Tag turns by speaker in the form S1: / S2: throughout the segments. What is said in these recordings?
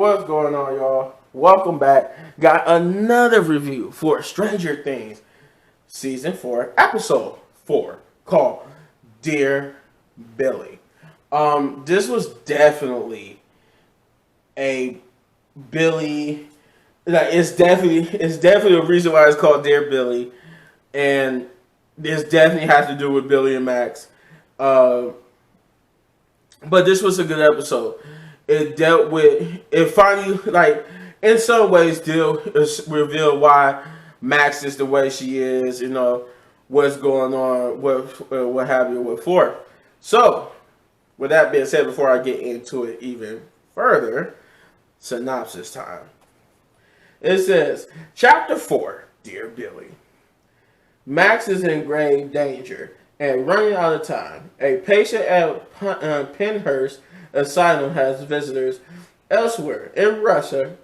S1: What's going on, y'all? Welcome back. Got another review for Stranger Things Season 4, Episode 4, called Dear Billy. This was definitely a Billy. Like it's definitely a reason why it's called Dear Billy, and this definitely has to do with Billy and Max. Uh, but this was a good episode. It finally, like, in some ways revealed why Max is the way she is, what's going on, what have you with Ford. So, with that being said, before I get into it even further, synopsis time. It says, Chapter 4, Dear Billy. Max is in grave danger and running out of time. A patient at Penhurst Asylum has visitors elsewhere. In Russia,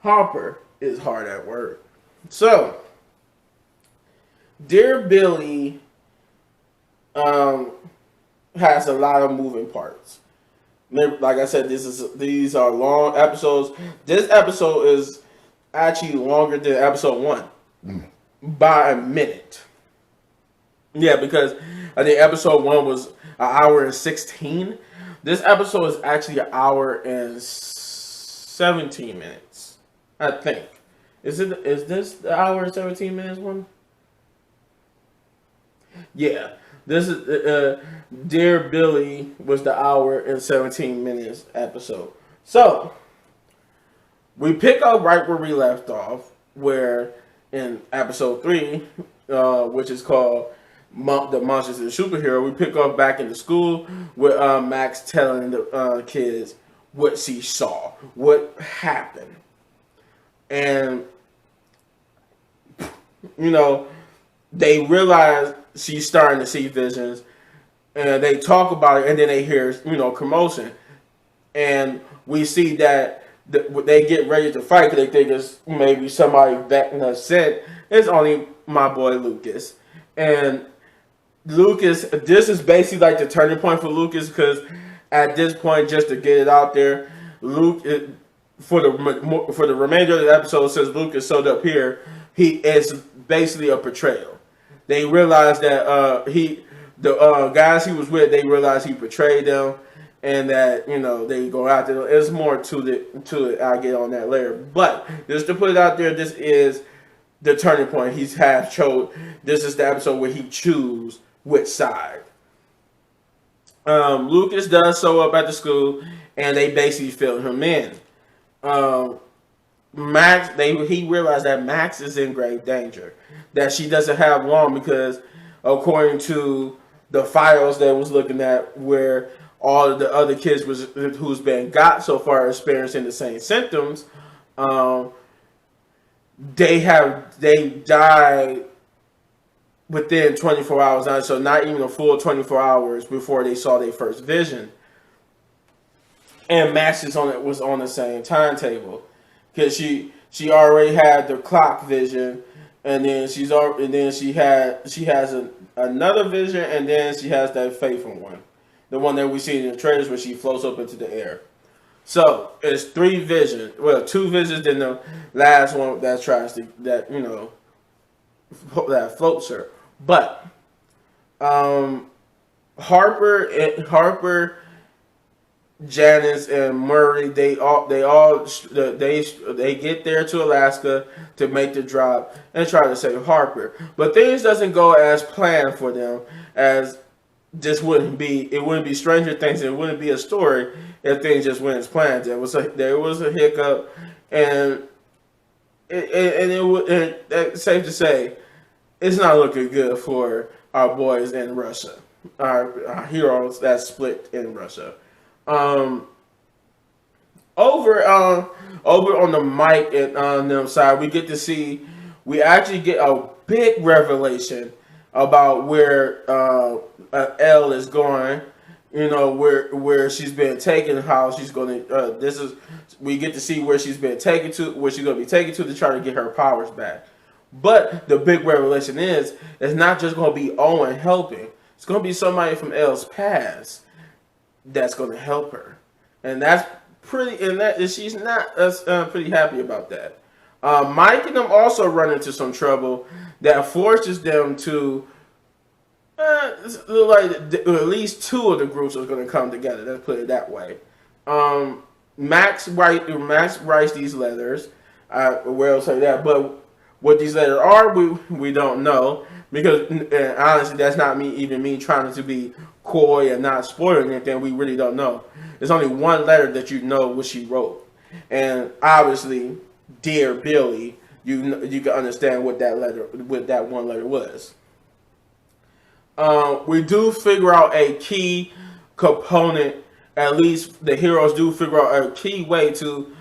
S1: Harper is hard at work. So, Dear Billy has a lot of moving parts. Like I said, these are long episodes. This episode is actually longer than episode 1 by a minute. Yeah, because I think episode 1 was an hour and 16. This episode is actually an hour and 17 minutes, I think. Is this the hour and 17 minutes one? Yeah. This is Dear Billy was the hour and 17 minutes episode. So, we pick up right where we left off, where in episode 3, which is called The Monsters and the Superhero, we pick up back in the school with Max telling the kids what she saw, what happened. And, they realize she's starting to see visions, and they talk about it, and then they hear, commotion. And we see that they get ready to fight because they think it's maybe somebody back in the set. It's only my boy Lucas. And Lucas, this is basically like the turning point for Lucas, because at this point, just to get it out there, for the remainder of the episode, since Lucas showed up here, he is basically a betrayal. They realize that the guys he was with, they realize he betrayed them, and that they go after them. There's more to it. I'll get on that later. But just to put it out there, this is the turning point. He's half chose. This is the episode where he choose which side. Lucas does show up at the school, and they basically fill him in. He realized that Max is in grave danger, that she doesn't have long, because according to the files that was looking at, where all of the other kids who's been got so far experiencing the same symptoms, they died within 24 hours, so not even a full 24 hours before they saw their first vision. And Max was on the same timetable, because she already had the clock vision, and then she has another vision, and then she has that faithful one, the one that we see in the trailers where she floats up into the air. So it's 3 visions. Well, 2 visions, then the last one that floats her. But Harper, Janice, and Murray, they get there to Alaska to make the drop and try to save Harper. But things doesn't go as planned for them, as it wouldn't be Stranger Things, and it wouldn't be a story if things just went as planned. There was a hiccup, and it's safe to say it's not looking good for our boys in Russia, our heroes that split in Russia. Over on the Mike and on them side, we actually get a big revelation about where Elle is going. Where she's been taken, how she's going to. We get to see where she's been taken to, where she's going to be taken to try to get her powers back. But the big revelation is, it's not just going to be Owen helping. It's going to be somebody from Elle's past that's going to help her. And that's pretty, and that she's not pretty happy about that. Mike and them also run into some trouble that forces them to like at least two of the groups are going to come together. Let's put it that way. Max writes these letters. Well, say that, but what these letters are, we don't know, because honestly, that's not me trying to be coy and not spoiling anything. We really don't know. There's only one letter that you know what she wrote, and obviously, dear Billy, you can understand what that one letter was. We do figure out a key component. At least the heroes do figure out a key way to,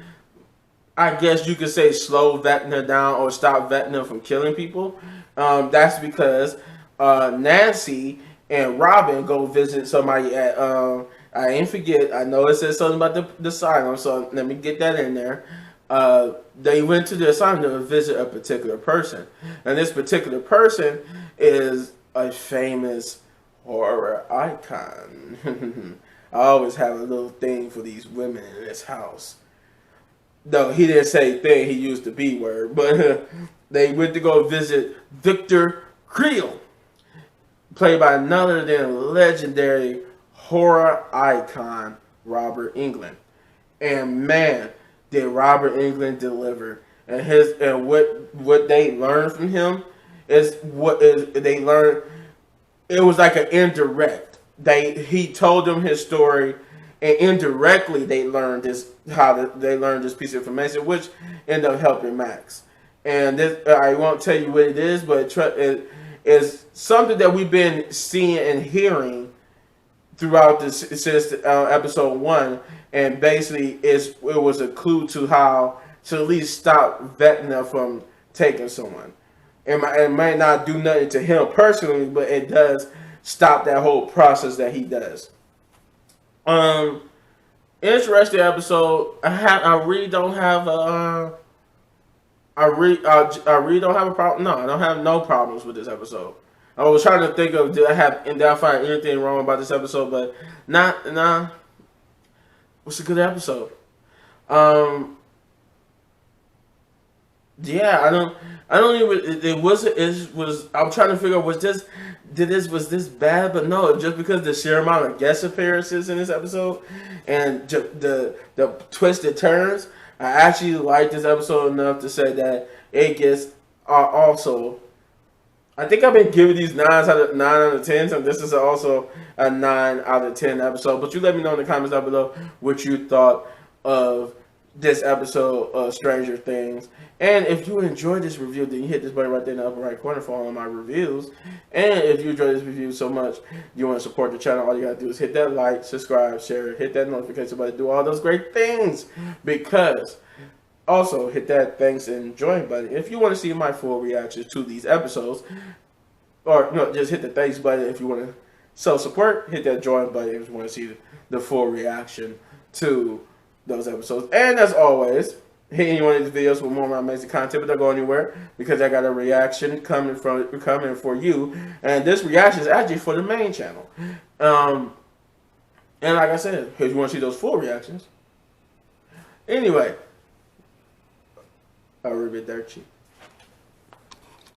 S1: I guess you could say, slow Vecna down or stop Vecna from killing people. That's because Nancy and Robin go visit somebody at, I ain't forget, I know it says something about the asylum, so let me get that in there. They went to the asylum to visit a particular person. And this particular person is a famous horror icon. I always have a little thing for these women in this house. No, he didn't say thing, he used the B word, but they went to go visit Victor Creel, played by none other than legendary horror icon Robert Englund. And man, did Robert Englund deliver. And what they learned from him they learned. It was like an indirect. He told them his story, and indirectly they learned they learned this piece of information, which ended up helping Max. And this, I won't tell you what it is, but it is something that we've been seeing and hearing throughout this since episode 1, and basically it was a clue to how to at least stop Vecna from taking someone. It might not do nothing to him personally, but it does stop that whole process that he does. Interesting episode. I really don't have a. I really don't have a problem. No, I don't have no problems with this episode. I was trying to think of did I find anything wrong about this episode, but nah. What's a good episode? Yeah, I don't even. It was. I'm trying to figure out was this bad? But no, just because the sheer amount of guest appearances in this episode and the twisted turns, I actually like this episode enough to say that it gets also. I think I've been giving these 9 out of 10, and this is also a 9 out of 10 episode. But you let me know in the comments down below what you thought of this episode of Stranger Things. And if you enjoyed this review, then you hit this button right there in the upper right corner for all of my reviews. And if you enjoyed this review so much, you want to support the channel, all you gotta do is hit that like, subscribe, share, hit that notification button, do all those great things. Because also hit that thanks and join button if you want to see my full reactions to these episodes. Or no, just hit the thanks button if you want to show support. Hit that join button if you want to see the full reaction to those episodes. And as always, hit any one of these videos for more of my amazing content, but don't go anywhere because I got a reaction coming for you. And this reaction is actually for the main channel. And like I said, if you want to see those full reactions. Anyway, arrivederci.